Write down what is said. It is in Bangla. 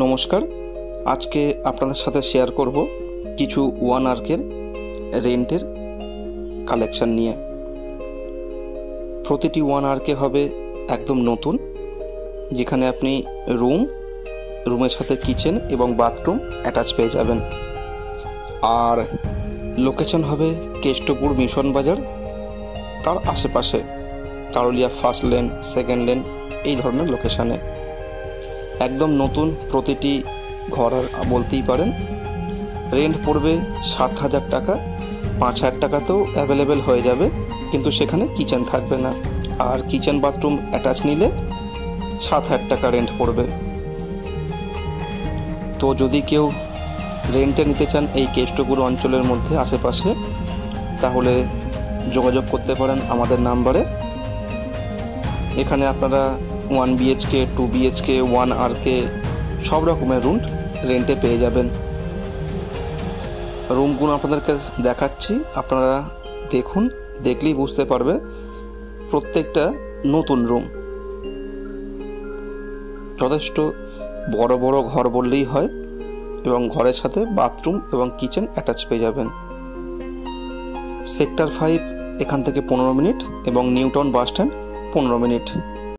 নমস্কার, আজকে আপনাদের সাথে শেয়ার করব কিছু ওয়ান আর্কের রেন্টের কালেকশন নিয়ে। প্রতিটি ওয়ান আর্কে হবে একদম নতুন, যেখানে আপনি রুমের সাথে কিচেন এবং বাথরুম অ্যাটাচ পেয়ে যাবেন। আর লোকেশন হবে কেষ্টপুর মিশন বাজার, তার আশেপাশে তারুলিয়া ফার্স্ট লেন, সেকেন্ড লেন, এই ধরনের লোকেশানে একদম নতুন প্রতিটি ঘর বলতেই পারেন। রেন্ট পড়বে 7,000 টাকা। 5,000 টাকাতেও অ্যাভেলেবেল হয়ে যাবে, কিন্তু সেখানে কিচেন থাকবে না। আর কিচেন বাথরুম অ্যাটাচ নিলে 7,000 টাকা রেন্ট পড়বে। তো যদি কেউ রেন্টে নিতে চান এই কেষ্টপুর অঞ্চলের মধ্যে আশেপাশে, তাহলে যোগাযোগ করতে পারেন আমাদের নাম্বারে। এখানে আপনারা 1 BHK, 2 BHK, 1 RK সব রকমের রুম রেন্টে পেয়ে যাবেন। রুমগুলো আপনাদেরকে দেখাচ্ছি, আপনারা দেখুন, দেখলেই বুঝতে পারবেন প্রত্যেকটা নতুন রুম। যথেষ্ট বড় বড় ঘর বললেই হয়, এবং ঘরের সাথে বাথরুম এবং কিচেন অ্যাটাচ পেয়ে যাবেন। সেক্টর 5 এখান থেকে 15 মিনিট এবং new town bus stand 15 minute.